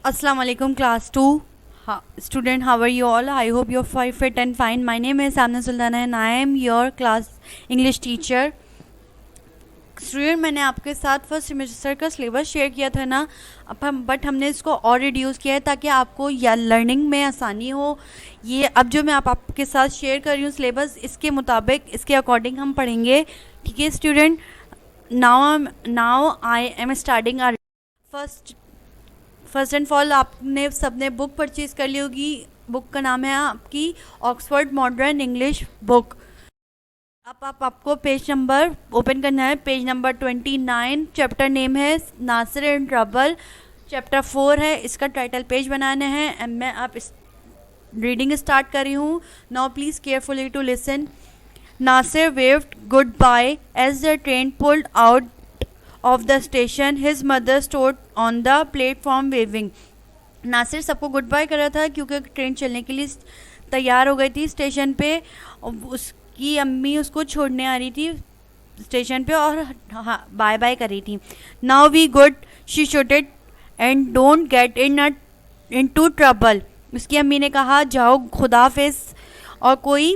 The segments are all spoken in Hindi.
Assalamu alaikum class 2. Student, how are you all? I hope you're fit and fine. My name is Amna Sultana and I am your class English teacher. Student, मैंने आपके साथ फर्स्ट सेमेस्टर का सिलेबस शेयर किया था ना, बट हमने इसको और रिड्यूस किया है ताकि आपको या लर्निंग में आसानी हो। ये अब जो मैं आपके साथ शेयर कर रही हूँ सिलेबस, इसके मुताबिक इसके अकॉर्डिंग हम पढ़ेंगे। ठीक है student, now I am starting are first and fall आपने सबने बुक परचेज़ कर ली होगी। बुक का नाम है आपकी ऑक्सफोर्ड मॉडर्न इंग्लिश बुक। अब आपको पेज नंबर ओपन करना है, पेज नंबर 29। चैप्टर नेम है नासिर इन ट्रबल। चैप्टर 4 है, इसका टाइटल पेज बनाना है एंड मैं आप रीडिंग स्टार्ट कर रही हूँ। Now please carefully to listen. Nasir waved good bye as the train pulled out of the station. His mother stood on the platform waving. Nasir सबको गुड बाय कर रहा था क्योंकि ट्रेन चलने के लिए तैयार हो गई थी स्टेशन पे। उसकी अम्मी उसको छोड़ने आ रही थी स्टेशन पे और बाय बाय कर रही थी। Now be good she shouted and don't get into trouble. उसकी अम्मी ने कहा जाओ खुदाफिज और कोई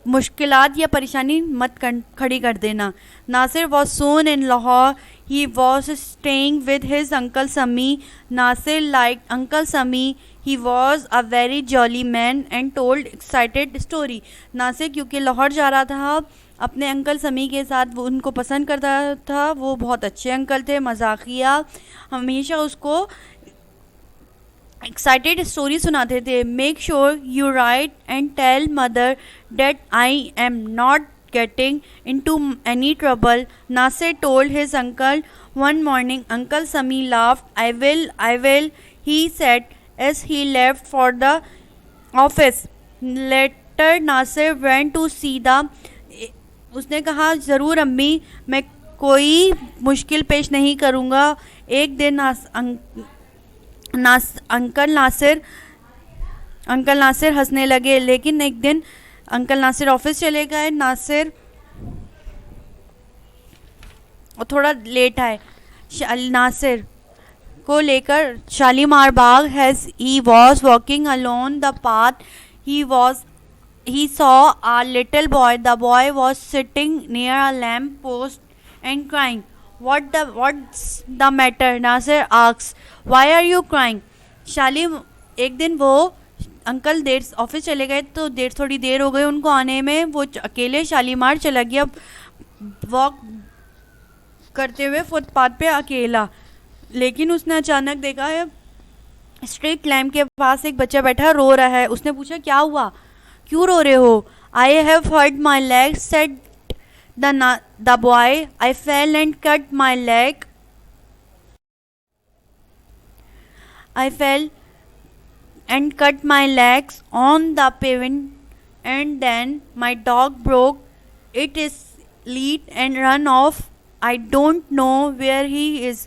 मुश्किलात या परेशानी मत खड़ी कर देना। Nasir was soon in Lahore. He was staying with his uncle Sami. Nasir like uncle Sami. He was a very jolly man and told excited story. Nasir क्योंकि लाहौर जा रहा था अपने अंकल समी के साथ, वो उनको पसंद करता था, वो बहुत अच्छे अंकल थे, मजाकिया, हमेशा उसको एक्साइटेड स्टोरी सुनाते थे। Make sure you write and tell mother that I am not getting in to any trouble, Nasir told his uncle one morning. Uncle Sami laughed. I will he said as he left for the office. Later Nasir went to see the. उसने कहा ज़रूर अम्मी, मैं कोई मुश्किल पेश नहीं करूँगा। एक दिन अंकल नासिर हंसने लगे। लेकिन एक दिन अंकल नासिर ऑफिस चले गए। नासिर और थोड़ा लेट आए। नासिर को लेकर Shalimar Bagh as he was walking along the path he saw a little boy. The boy was sitting near a lamp post and crying. What's the matter? Nasir asks. Why are you crying? Shalim, एक दिन वो अंकल देर ऑफिस चले गए तो थोड़ी देर हो गई उनको आने में। वो अकेले शालीमार चला गया वॉक करते हुए फुटपाथ पे अकेला। लेकिन उसने अचानक देखा है स्ट्रीट लैम्प के पास एक बच्चा बैठा रो रहा है। उसने पूछा क्या हुआ, क्यों रो रहे हो? I have hurt my leg said the boy. I fell and cut my leg. I fell and cut my legs on the pavement and then my dog broke its lead and ran off. I don't know where he is.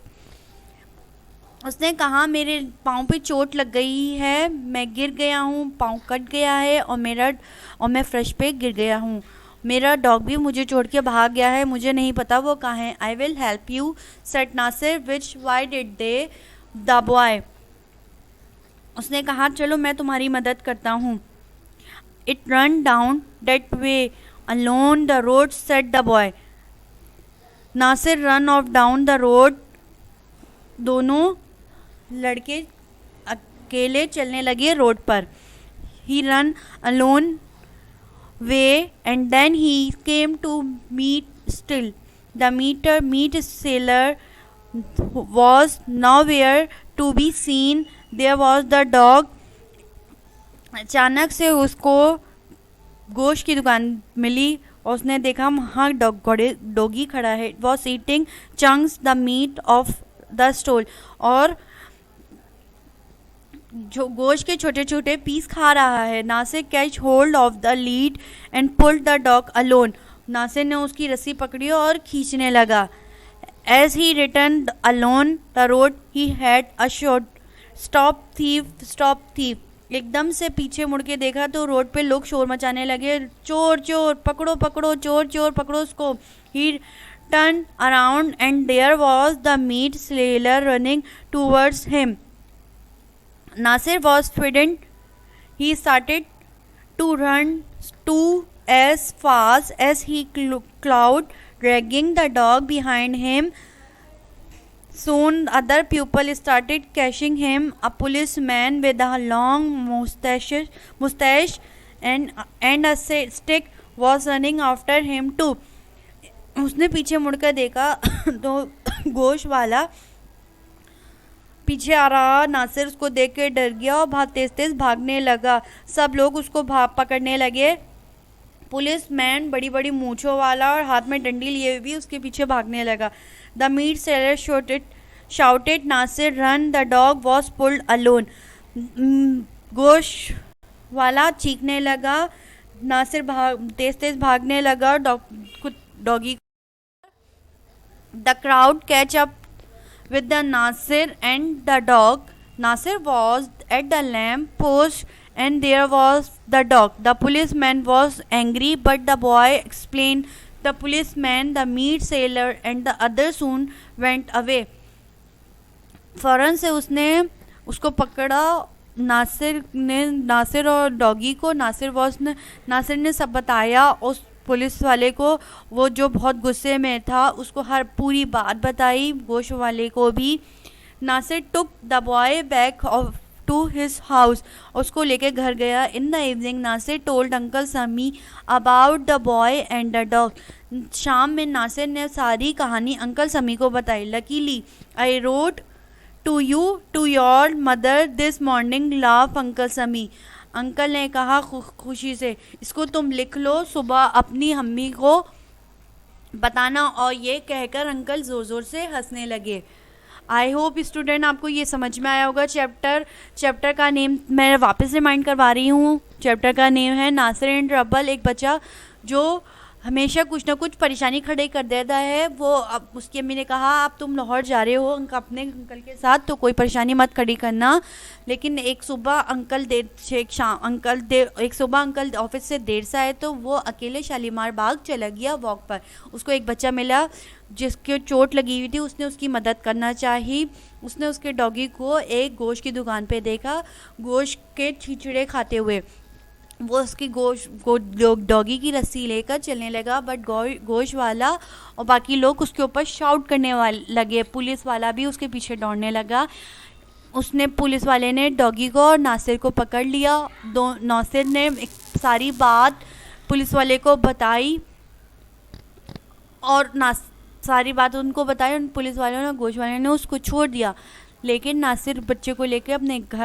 उसने कहा मेरे पाँव पे चोट लग गई है, मैं गिर गया हूँ, पाँव कट गया है और मैं फ्रेश पे गिर गया हूँ। मेरा डॉग भी मुझे छोड़ के भाग गया है, मुझे नहीं पता वो कहाँ है। I will help you said Nasir. which why did they? The boy. उसने कहा चलो मैं तुम्हारी मदद करता हूँ। It ran down that way along the road said the boy. Nasir ran off down the road. दोनों लड़के अकेले चलने लगे रोड पर। He ran along way and then he came to meat stall. The meat seller was nowhere to be seen. There was the dog. अचानक से उसको गोश्त की दुकान मिली और उसने देखा वहाँ डॉगी खड़ा है। It was eating chunks the meat of the stall. और जो गोश्त के छोटे छोटे पीस खा रहा है। Nasir caught hold of the lead and pulled the dog along. Nasir ने उसकी रस्सी पकड़ी और खींचने लगा। As he returned along the road he had a shot. Stop thief. एकदम से पीछे मुड़ के देखा तो रोड पे लोग शोर मचाने लगे, चोर चोर पकड़ो पकड़ो, चोर चोर पकड़ो उसको। ही turned around and there was the meat seller running towards him. Nasir was frightened. He started to run too as fast as he could, dragging the dog behind him. Soon other people started catching him. A policeman with a long mustache and a stick was running after him too. उसने पीछे मुड़कर देखा तो गोश वाला पीछे आ रहा। नासिर उसको देख के डर गया और बहुत तेज तेज भागने लगा। सब लोग उसको पकड़ने लगे। पुलिस मैन बड़ी बड़ी मूंछों वाला और हाथ में डंडी लिए भी उसके पीछे भागने लगा। The meat seller shouted Nasir run, the dog was pulled along. गोश वाला चीखने लगा। नासिर तेज तेज भागने लगा doggy. The crowd catch up with the Nasir and the dog. Nasir was at the lamp post and there was the dog. The policeman was angry, but the boy explained the policeman, the meat seller and the other soon went away. फौरन से उसने उसको पकड़ा। नासिर और डॉगी को नासिर ने सब बताया उस पुलिस वाले को। वो जो बहुत गुस्से में था उसको हर पूरी बात बताई, गोश वाले को भी। Nasir took the boy back to his house, उसको लेके घर गया। In the evening Nasir told uncle Sami about the boy and the dog. शाम में नासिर ने सारी कहानी अंकल समी को बताई। Luckily I wrote to you to your mother this morning, laughed uncle Sami. Uncle ने कहा खुशी से, इसको तुम लिख लो, सुबह अपनी अम्मी को बताना। और ये कहकर अंकल ज़ोर ज़ोर से हंसने लगे। आई होप स्टूडेंट आपको ये समझ में आया होगा। चैप्टर का नेम मैं वापस रिमाइंड करवा रही हूँ। चैप्टर का नेम है नासिर इन ट्रबल। एक बच्चा जो हमेशा कुछ ना कुछ परेशानी खड़े कर देता है। वो अब उसकी अम्मी ने कहा आप तुम लाहौर जा रहे हो अपने अंकल के साथ, तो कोई परेशानी मत खड़ी करना। लेकिन एक सुबह अंकल ऑफिस से देर से आए तो वो अकेले शालीमार बाग चला गया वॉक पर। उसको एक बच्चा मिला जिसके चोट लगी हुई थी। उसने उसकी मदद करना चाही। उसने उसके डॉगी को एक गोश्त की दुकान पे देखा, गोश्त के छिछड़े खाते हुए। वो उसकी डॉगी की रस्सी लेकर चलने लगा, बट गोश वाला और बाकी लोग उसके ऊपर शाउट करने लगे। पुलिस वाला भी उसके पीछे दौड़ने लगा। पुलिस वाले ने डॉगी को और नासिर को पकड़ लिया। नासिर ने सारी बात पुलिस वाले को बताई और सारी बात उनको बताई। उन पुलिस वालों ने गोश वाले ने उसको छोड़ दिया। लेकिन नासिर बच्चे को लेकर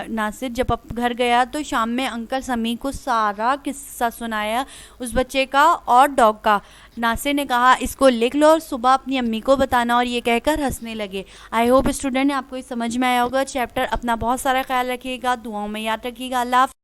नासिर जब घर गया तो शाम में अंकल समी को सारा किस्सा सुनाया उस बच्चे का और डॉग का। नासिर ने कहा इसको लिख लो और सुबह अपनी अम्मी को बताना, और ये कहकर हंसने लगे। आई होप स्टूडेंट आपको ये समझ में आया होगा चैप्टर। अपना बहुत सारा ख्याल रखिएगा, दुआओं में याद रखिएगा। अल्लाह।